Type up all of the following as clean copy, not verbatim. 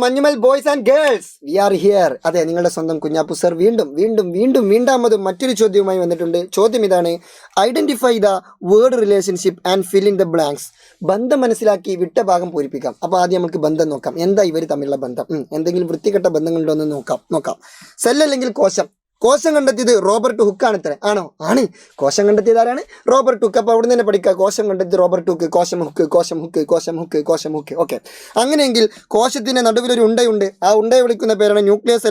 Manjummel boys and girls, we are here. അതെ, നിങ്ങളുടെ സ്വന്തം കുഞ്ഞാപ്പു സർ വീണ്ടാമതും മറ്റൊരു ചോദ്യവുമായി വന്നിട്ടുണ്ട്. ചോദ്യം ഇതാണ്: identify the word relationship and fill in the blanks. ബന്ധം മനസ്സിലാക്കി വിട്ട ഭാഗം പൂരിപ്പിക്കാം. അപ്പോൾ ആദ്യം നമുക്ക് ബന്ധം നോക്കാം. എന്താ ഇവർ തമ്മിലുള്ള ബന്ധം? എന്തെങ്കിലും വൃത്തികെട്ട ബന്ധങ്ങളുണ്ടോ എന്ന് നോക്കാം. സെൽ അല്ലെങ്കിൽ കോശം കണ്ടെത്തിയത് റോബർട്ട് ഹുക്കാണ്. ആണോ? ആണ്. കോശം കണ്ടെത്തിയത് ആരാണ്? Robert hook. അപ്പോൾ അവിടെ നിന്ന് പഠിക്കുക. കോശം കണ്ടെത്തിയത് റോബർട്ട് ഹുക്ക്. കോശം ഹുക്ക്. ഓക്കെ. അങ്ങനെയെങ്കിൽ കോശത്തിന്റെ നടുവിലൊരു ഉണ്ടയുണ്ട്. ആ ഉണ്ടയെ വിളിക്കുന്ന പേരാണ് ന്യൂക്ലിയസ്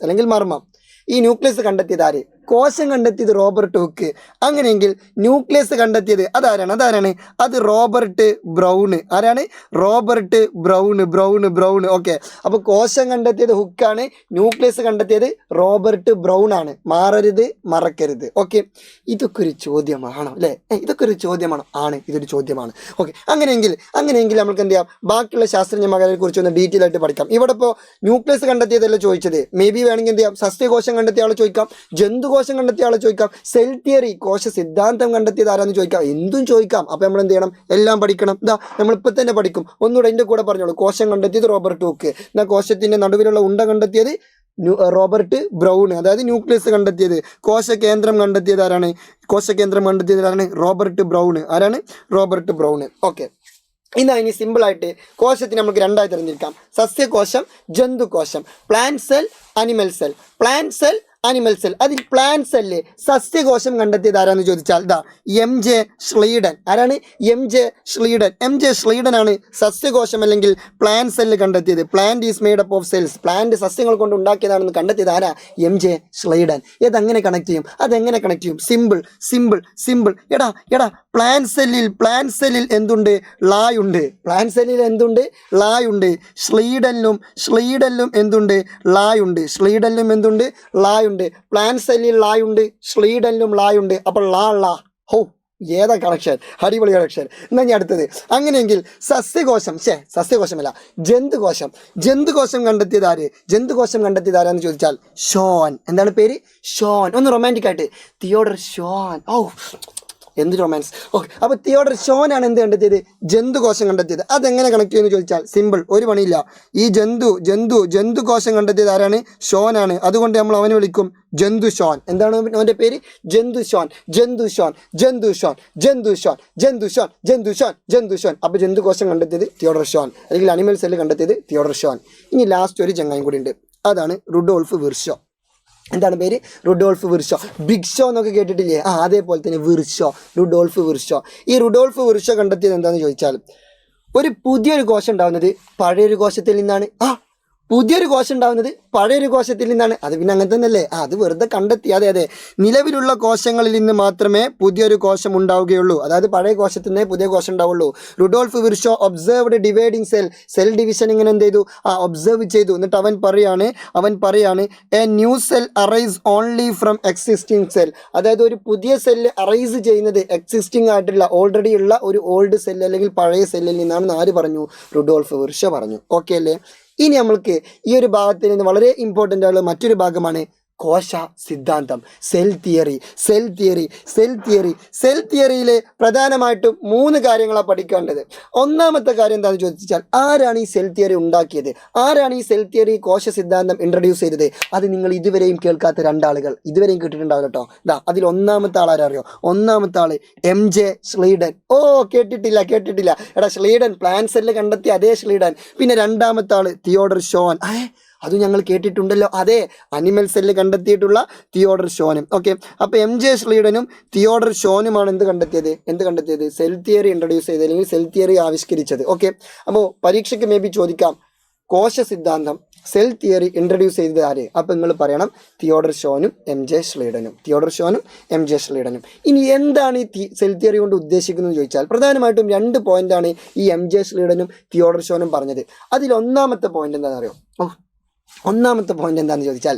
അല്ലെങ്കിൽ മർമ്മം. ഈ ന്യൂക്ലിയസ് കണ്ടെത്തിയത് ആര്? കോശം കണ്ടെത്തിയത് റോബർട്ട് ഹുക്ക്. അങ്ങനെയെങ്കിൽ ന്യൂക്ലിയസ് കണ്ടെത്തിയത് അതാരാണ്? അത് റോബർട്ട് ബ്രൗണ്. ആരാണ്? Robert brown. ഓക്കെ. അപ്പോൾ കോശം കണ്ടെത്തിയത് ഹുക്കാണ്, ന്യൂക്ലിയസ് കണ്ടെത്തിയത് റോബർട്ട് ബ്രൗൺ ആണ്. മറക്കരുത്. ഓക്കെ. ഇതൊക്കെ ഒരു ചോദ്യമാണോ അല്ലേ? ഇതൊക്കെ ഒരു ചോദ്യമാണോ? ആണ്, ഇതൊരു ചോദ്യമാണ്. ഓക്കെ. അങ്ങനെയെങ്കിൽ നമുക്ക് എന്ത് ചെയ്യാം? ബാക്കിയുള്ള ശാസ്ത്രജ്ഞന്മാരെ കുറിച്ച് ഒന്ന് ഡീറ്റെയിൽ ആയിട്ട് പഠിക്കാം. ഇവിടെ ഇപ്പോൾ ന്യൂക്ലിയസ് കണ്ടെത്തിയതല്ല ചോദിച്ചത്. മേ ബി വേണമെങ്കിൽ എന്ത് ചെയ്യാം? സസ്യകോശം കണ്ടെത്തിയ ആളെ ചോദിക്കാം, ജന്തുകോശം കണ്ടെത്തിയ ആളെ ചോദിക്കാം, സെൽ തിയറി കോശ സിദ്ധാന്തം കണ്ടെത്തിയത് ആരാന്ന് ചോദിക്കാം, എന്തും ചോദിക്കാം. അപ്പൊ നമ്മൾ എന്ത് ചെയ്യണം? എല്ലാം പഠിക്കണം. നമ്മളിപ്പോൾ തന്നെ പഠിക്കും. ഒന്നുകൂടെ എൻ്റെ കൂടെ പറഞ്ഞോളൂ. കോശം കണ്ടെത്തിയത് റോബർട്ട് ഹുക്ക്. എന്നാൽ കോശത്തിന്റെ നടുവിലുള്ള ഉണ്ട കണ്ടെത്തിയത് റോബർട്ട് ബ്രൗൺ, അതായത് ന്യൂക്ലിയസ് കണ്ടെത്തിയത്. കോശകേന്ദ്രം കണ്ടെത്തിയത് ആരാണ്? Robert Brown. ആരാണ്? Robert Brown. ഓക്കെ. ഇനി സിമ്പിളായിട്ട് കോശത്തിന് നമുക്ക് രണ്ടായി തിരഞ്ഞെടുക്കാം: സസ്യകോശം, ജന്തുകോശം. Plant cell, animal cell. അതിൽ പ്ലാന്റ് സെല്ല് സസ്യകോശം കണ്ടെത്തിയത് ആരാന്ന് ചോദിച്ചാൽ MJ Schleiden. ആരാണ്? MJ Schleiden ആണ് സസ്യകോശം അല്ലെങ്കിൽ പ്ലാന്റ് സെല്ല് കണ്ടെത്തിയത്. Plant is made up of cells. Plant സസ്യങ്ങൾ കൊണ്ട് ഉണ്ടാക്കിയതാണെന്ന് കണ്ടെത്തിയത് ആരാ? MJ Schleiden. ഇതെങ്ങനെ കണക്ട് ചെയ്യും? അതെങ്ങനെ കണക്ട് ചെയ്യും? സിമ്പിൾ. എടാ പ്ലാന്റ് സെല്ലിൽ എന്തുണ്ട്? ലായുണ്ട്. പ്ലാന്റ് സെല്ലിൽ എന്തുണ്ട്? ലായുണ്ട്. സ്ലീഡനിലും എന്തുണ്ട്? ലായുണ്ട്. പ്ലാന്റ് സെല്ലിൽ ലായുണ്ട്, സ്ലീഡനിലും ലായുണ്ട്. അപ്പോൾ ലാ. ഏതാ കണക്ഷൻ? അടിപൊളി കണക്ഷൻ. എന്നാ ഞാൻ അടുത്തത്. അങ്ങനെയെങ്കിൽ സസ്യകോശമല്ല, ജന്തുകോശം കണ്ടെത്തിയത് ആരാന്ന് ചോദിച്ചാൽ ഷോൺ. എന്താണ് പേര്? ഷോൺ. ഒന്ന് റൊമാൻറ്റിക് ആയിട്ട്, തിയോഡർ ഷോൺ. എന്ത് റൊമാൻസ്. ഓക്കെ. അപ്പോൾ തിയോഡർ ഷോൻ ആണ് എന്ത് കണ്ടെത്തിയത്? ജന്തുകോശം കണ്ടെത്തിയത്. അതെങ്ങനെ കണക്ട് ചെയ്യുമെന്ന് ചോദിച്ചാൽ സിമ്പിൾ, ഒരു പണിയില്ല. ഈ ജന്തുകോശം കണ്ടെത്തിയത് ആരാണ്? ഷോൻ ആണ്. അതുകൊണ്ട് നമ്മൾ അവനെ വിളിക്കും ജന്തു ഷോൻ. എന്താണ് അവൻ്റെ പേര്? ജന്തു ഷോൻ. അപ്പോൾ ജന്തുകോശം കണ്ടെത്തിയത് തിയോഡർ ഷോൻ, അല്ലെങ്കിൽ അനിമൽ സെല്ല് കണ്ടെത്തിയത് തിയോഡർ ഷോൻ. ഇനി ലാസ്റ്റ് ഒരു ചങ്ങായും കൂടി ഉണ്ട്. അതാണ് റുഡോൾഫ് വിർഷോ. എന്താണ് പേര്? Rudolf Virchow. ബിഗ് ഷോ എന്നൊക്കെ കേട്ടിട്ടില്ലേ? അതേപോലെ തന്നെ റുഡോൾഫ് വിർഷോ. ഈ റുഡോൾഫ് വിർഷോ കണ്ടെത്തിയത് എന്താണെന്ന് ചോദിച്ചാൽ, ഒരു പുതിയൊരു കോശം ഉണ്ടാകുന്നത് പഴയൊരു കോശത്തിൽ നിന്നാണ്. പുതിയൊരു കോശം ഉണ്ടാകുന്നത് പഴയൊരു കോശത്തിൽ നിന്നാണ്. അത് പിന്നെ അങ്ങനെ തന്നെയല്ലേ? അത് വെറുതെ കണ്ടെത്തി. അതെ. നിലവിലുള്ള കോശങ്ങളിൽ നിന്ന് മാത്രമേ പുതിയൊരു കോശം ഉണ്ടാവുകയുള്ളൂ. അതായത് പഴയ കോശത്തിൽ നിന്നേ പുതിയ കോശം ഉണ്ടാവുള്ളൂ. Rudolf Virchow observed dividing cell division ഇങ്ങനെ എന്ത് ചെയ്തു? ഒബ്സർവ് ചെയ്തു. എന്നിട്ട് അവൻ പറയാണ് a new cell arise only from existing cell. അതായത് ഒരു പുതിയ സെല്ല് അറൈസ് ചെയ്യുന്നത് എക്സിസ്റ്റിംഗ് ആയിട്ടുള്ള ഓൾറെഡി ഉള്ള ഒരു ഓൾഡ് സെല്ല് അല്ലെങ്കിൽ പഴയ സെല്ലിൽ നിന്നാണെന്ന് ആര് പറഞ്ഞു? റുഡോൾഫ് വിർഷോ പറഞ്ഞു. ഓക്കെ അല്ലേ? ഇനി നമ്മൾക്ക് ഈ ഒരു ഭാഗത്തിൽ നിന്ന് വളരെ ഇമ്പോർട്ടൻ്റ് ആയിട്ടുള്ള മറ്റൊരു ഭാഗമാണ് കോശ സിദ്ധാന്തം, സെൽ തിയറിയിലെ പ്രധാനമായിട്ടും 3 കാര്യങ്ങളാണ് പഠിക്കേണ്ടത്. ഒന്നാമത്തെ കാര്യം എന്താണെന്ന് ചോദിച്ചാൽ, ആരാണ് ഈ സെൽ തിയറി ഉണ്ടാക്കിയത്? ആരാണ് ഈ സെൽ തിയറി കോശ സിദ്ധാന്തം ഇൻട്രൊഡ്യൂസ് ചെയ്തത്? അത് നിങ്ങൾ ഇതുവരെയും കേൾക്കാത്ത 2 ആളുകൾ ഇതുവരെയും കേട്ടിട്ടുണ്ടാവില്ല കേട്ടോ. അതിൽ ഒന്നാമത്തെ ആൾ ആരറിയോ? ഒന്നാമത്തെ ആള് MJ Schleiden. കേട്ടിട്ടില്ല. എടാ, Schleiden പ്ലാന്റ് സെല്ല് കണ്ടെത്തിയ അതേ Schleiden. പിന്നെ രണ്ടാമത്തെ ആള് തിയോഡർ ഷോൻ. അത് ഞങ്ങൾ കേട്ടിട്ടുണ്ടല്ലോ. അതെ, അനിമൽ സെല്ല് കണ്ടെത്തിയിട്ടുള്ള തിയോഡർ ഷോനും. ഓക്കെ. അപ്പോൾ MJ Schleidenനും തിയോഡർ ഷോനുമാണ് എന്ത് കണ്ടെത്തിയത്? സെൽ തിയറി ഇൻട്രൊഡ്യൂസ് ചെയ്തത്, അല്ലെങ്കിൽ സെൽ തിയറി ആവിഷ്കരിച്ചത്. ഓക്കെ. അപ്പോൾ പരീക്ഷയ്ക്ക് മേ ബി ചോദിക്കാം, കോശ സിദ്ധാന്തം സെൽ തിയറി ഇൻട്രൊഡ്യൂസ് ചെയ്തത് ആര്? അപ്പോൾ നിങ്ങൾ പറയണം തിയോഡർ ഷോനും MJ Schleidenനും. ഇനി എന്താണ് ഈ സെൽ തിയറി കൊണ്ട് ഉദ്ദേശിക്കുന്നത് ചോദിച്ചാൽ, പ്രധാനമായിട്ടും 2 പോയിന്റാണ് ഈ MJ Schleidenനും തിയോഡർ ഷോനും പറഞ്ഞത്. അതിൽ ഒന്നാമത്തെ പോയിന്റ് എന്താണെന്ന് അറിയോ? ഒന്നാമത്തെ പോയിന്റ് എന്താണെന്ന് ചോദിച്ചാൽ,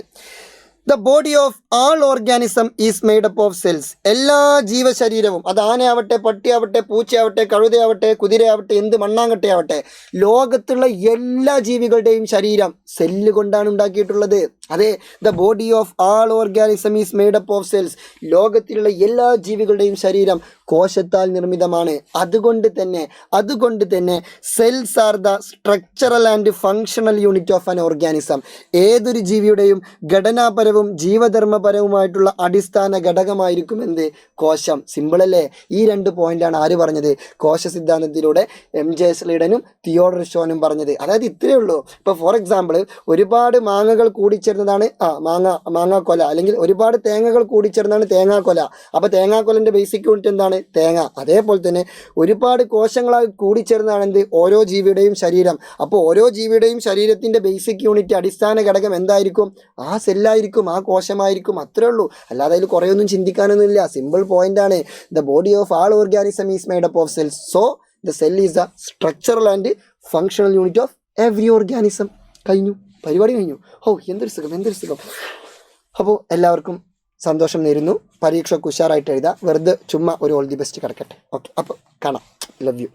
the body of all organism is made up of cells. എല്ലാ ജീവശരീരവും, അത് ആനയാവട്ടെ, പട്ടിയാവട്ടെ, പൂച്ചയാവട്ടെ, കഴുതയാവട്ടെ, കുതിരയാവട്ടെ, എന്ത് മണ്ണാങ്കട്ടയാവട്ടെ, ലോകത്തുള്ള എല്ലാ ജീവികളുടെയും ശരീരം സെല്ല് കൊണ്ടാണ് ഉണ്ടാക്കിയിട്ടുള്ളത്. അതെ, the body of all organism is made up of cells. ലോകത്തിലുള്ള എല്ലാ ജീവികളുടെയും ശരീരം കോശത്താൽ നിർമ്മിതമാണ്. അതുകൊണ്ട് തന്നെ cells are the structural and functional unit of an organism. ഏതൊരു ജീവിയുടെയും ഘടനാപരവും ജീവധർമ്മപരവുമായിട്ടുള്ള അടിസ്ഥാന ഘടകമായിരിക്കും എന്ത്? കോശം. സിമ്പിളല്ലേ? ഈ 2 പോയിന്റാണ് ആര് പറഞ്ഞത്? കോശ സിദ്ധാന്തത്തിലൂടെ MJ സ്ലീഡനും തിയോഡർ ഷോനും പറഞ്ഞത്. അതായത് ഇത്രയേ ഉള്ളൂ. ഇപ്പോൾ ഫോർ എക്സാമ്പിൾ, ഒരുപാട് മാങ്ങകൾ കൂടിച്ചേർന്നതാണ് മാങ്ങാക്കൊല, അല്ലെങ്കിൽ ഒരുപാട് തേങ്ങകൾ കൂടിച്ചേർന്നതാണ് തേങ്ങാക്കൊല. അപ്പോൾ തേങ്ങാക്കൊലൻ്റെ ബേസിക് യൂണിറ്റ് എന്താണ്? തേങ്ങ. അതേപോലെ തന്നെ ഒരുപാട് കോശങ്ങളാൽ കൂടിച്ചേർന്നതാണ് എന്ത്? ഓരോ ജീവിയുടെയും ശരീരം. അപ്പോൾ ഓരോ ജീവിയുടെയും ശരീരത്തിൻ്റെ ബേസിക് യൂണിറ്റ്, അടിസ്ഥാന ഘടകം എന്തായിരിക്കും? ആ സെല്ലായിരിക്കും, ആ കോശമായിരിക്കും. അത്രേ ഉള്ളൂ. അല്ലാതെ അതിൽ കുറേയൊന്നും ചിന്തിക്കാനൊന്നുമില്ല. സിമ്പിൾ പോയിന്റാണ്. The body of all organism is made up of cells. So the cell is the structural and functional unit of every organism. കഴിഞ്ഞു, പരിപാടി കഴിഞ്ഞു. എന്തൊരു സുഖം. അപ്പോൾ എല്ലാവർക്കും സന്തോഷം നേരുന്നു. പരീക്ഷയ്ക്ക് ഉഷാറായിട്ട് എഴുതാം. വെറുതെ ചുമ്മാ ഒരു ഓൾ ദി ബെസ്റ്റ് കിടക്കട്ടെ. ഓക്കെ, അപ്പോൾ കാണാം. Love you.